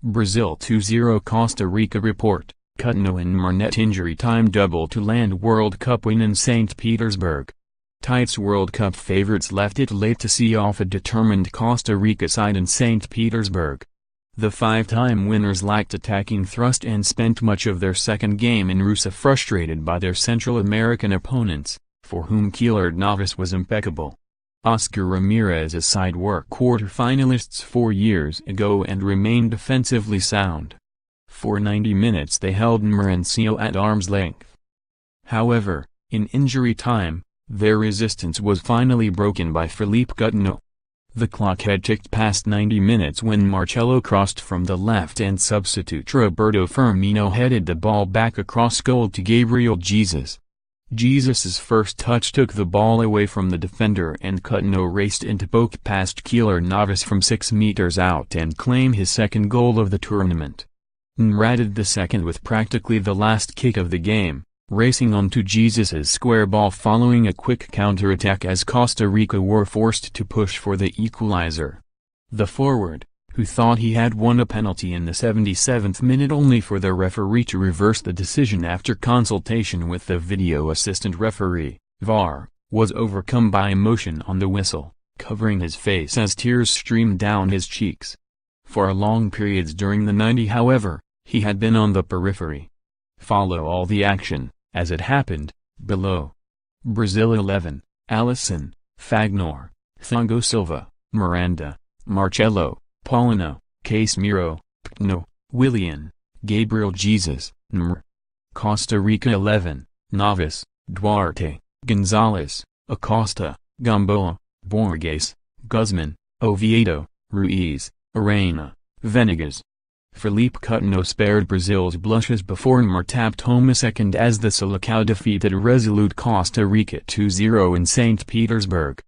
Brazil 2-0 Costa Rica report, Coutinho and Neymar net injury time double to land World Cup win in St Petersburg. Tite's World Cup favorites left it late to see off a determined Costa Rica side in St Petersburg. The five-time winners lacked attacking thrust and spent much of their second game in Russa frustrated by their Central American opponents, for whom Keylor Navas was impeccable. Oscar Ramirez's side were quarter-finalists 4 years ago and remained defensively sound. For 90 minutes they held Neymar at arm's length. However, in injury time, their resistance was finally broken by Philippe Coutinho. The clock had ticked past 90 minutes when Marcelo crossed from the left and substitute Roberto Firmino headed the ball back across goal to Gabriel Jesus. Jesus's first touch took the ball away from the defender and Coutinho raced in to poke past Keylor Navas from 6 meters out and claim his second goal of the tournament. Neymar added the second with practically the last kick of the game, racing onto Jesus's square ball following a quick counter-attack as Costa Rica were forced to push for the equalizer. The forward, who thought he had won a penalty in the 77th minute only for the referee to reverse the decision after consultation with the video assistant referee, VAR, was overcome by emotion on the whistle, covering his face as tears streamed down his cheeks. For long periods during the 90, however, he had been on the periphery. Follow all the action, as it happened, below. Brazil 11, Alisson, Fagner, Thiago Silva, Miranda, Marcelo, Paulino, Casemiro, Coutinho, Willian, Gabriel Jesus, Neymar. Costa Rica 11, Navas, Duarte, Gonzalez, Acosta, Gamboa, Borges, Guzman, Oviedo, Ruiz, Arena, Venegas. Philippe Coutinho spared Brazil's blushes before Neymar tapped home a second as the Selecao defeated resolute Costa Rica 2-0 in St Petersburg.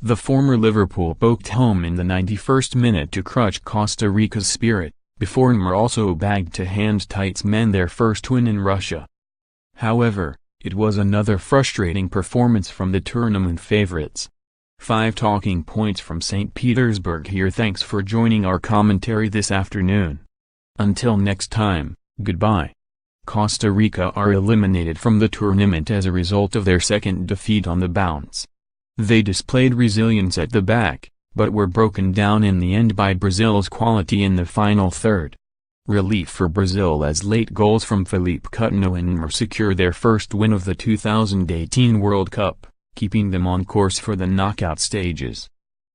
The former Liverpool poked home in the 91st minute to crush Costa Rica's spirit, before Neymar also bagged to hand Tite's men their first win in Russia. However, it was another frustrating performance from the tournament favorites. 5 talking points from St Petersburg here. Thanks for joining our commentary this afternoon. Until next time, goodbye. Costa Rica are eliminated from the tournament as a result of their second defeat on the bounce. They displayed resilience at the back, but were broken down in the end by Brazil's quality in the final third. Relief for Brazil as late goals from Philippe Coutinho and Neymar secure their first win of the 2018 World Cup, keeping them on course for the knockout stages.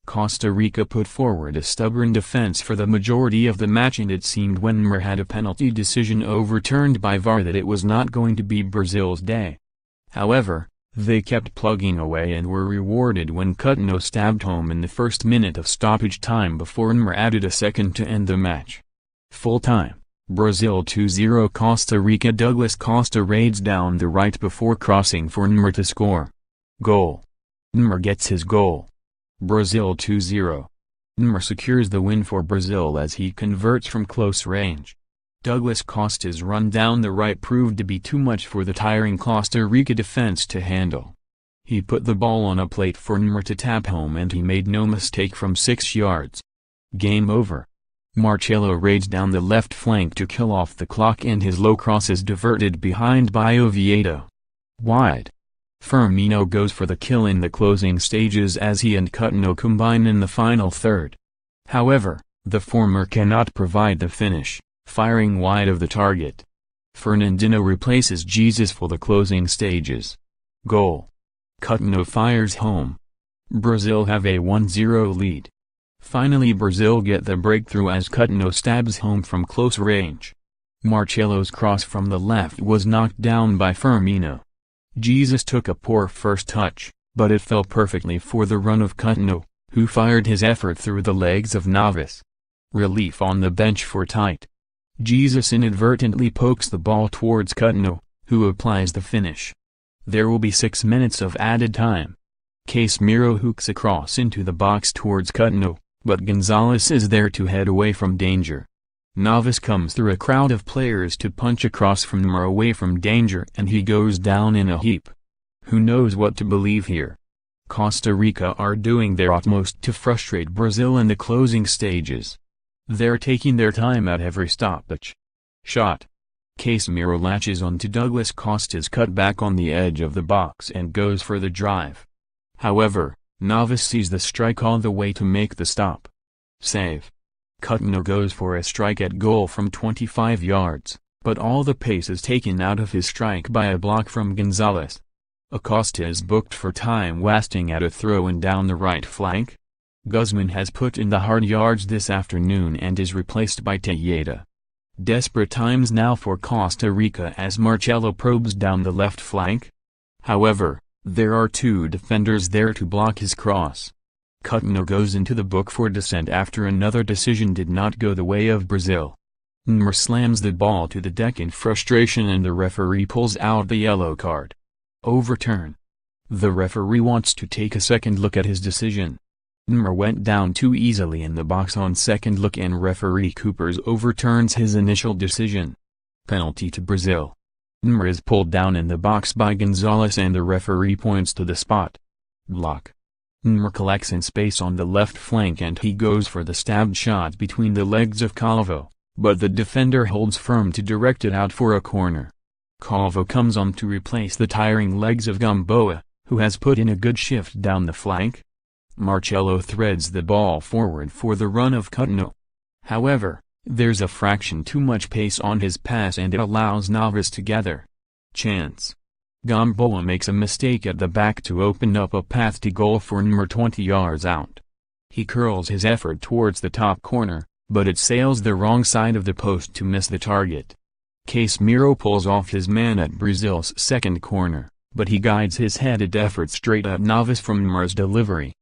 Costa Rica put forward a stubborn defense for the majority of the match and it seemed when Neymar had a penalty decision overturned by VAR that it was not going to be Brazil's day. However, they kept plugging away and were rewarded when Coutinho stabbed home in the first minute of stoppage time before Neymar added a second to end the match. Full time, Brazil 2-0 Costa Rica. Douglas Costa raids down the right before crossing for Neymar to score. Goal. Neymar gets his goal. Brazil 2-0. Neymar secures the win for Brazil as he converts from close range. Douglas Costa's run down the right proved to be too much for the tiring Costa Rica defense to handle. He put the ball on a plate for Neymar to tap home and he made no mistake from 6 yards. Game over. Marcelo raids down the left flank to kill off the clock and his low cross is diverted behind by Oviedo. Wide. Firmino goes for the kill in the closing stages as he and Coutinho combine in the final third. However, the former cannot provide the finish, firing wide of the target. Fernandinho replaces Jesus for the closing stages. Goal. Coutinho fires home. Brazil have a 1-0 lead. Finally Brazil get the breakthrough as Coutinho stabs home from close range. Marcelo's cross from the left was knocked down by Firmino. Jesus took a poor first touch, but it fell perfectly for the run of Coutinho, who fired his effort through the legs of Navas. Relief on the bench for Tite. Jesus inadvertently pokes the ball towards Coutinho, who applies the finish. There will be 6 minutes of added time. Casemiro hooks a cross into the box towards Coutinho, but Gonzalez is there to head away from danger. Navas comes through a crowd of players to punch across from Neymar away from danger and he goes down in a heap. Who knows what to believe here? Costa Rica are doing their utmost to frustrate Brazil in the closing stages. They're taking their time at every stoppage. Shot. Casemiro latches onto Douglas Costa's cutback on the edge of the box and goes for the drive. However, Navas sees the strike all the way to make the stop. Save. Coutinho goes for a strike at goal from 25 yards, but all the pace is taken out of his strike by a block from Gonzalez. Acosta is booked for time wasting at a throw-in down the right flank. Guzman has put in the hard yards this afternoon and is replaced by Tite. Desperate times now for Costa Rica as Marcelo probes down the left flank. However, there are two defenders there to block his cross. Coutinho goes into the book for dissent after another decision did not go the way of Brazil. Neymar slams the ball to the deck in frustration and the referee pulls out the yellow card. Overturn. The referee wants to take a second look at his decision. Neymar went down too easily in the box on second look and referee Coopers overturns his initial decision. Penalty to Brazil. Neymar is pulled down in the box by Gonzalez and the referee points to the spot. Block. Neymar collects in space on the left flank and he goes for the stabbed shot between the legs of Calvo, but the defender holds firm to direct it out for a corner. Calvo comes on to replace the tiring legs of Gamboa, who has put in a good shift down the flank. Marcelo threads the ball forward for the run of Coutinho. However, there's a fraction too much pace on his pass and it allows Navas to gather. Chance. Gamboa makes a mistake at the back to open up a path to goal for Neymar 20 yards out. He curls his effort towards the top corner, but it sails the wrong side of the post to miss the target. Casemiro pulls off his man at Brazil's second corner, but he guides his headed effort straight at Navas from Neymar's delivery.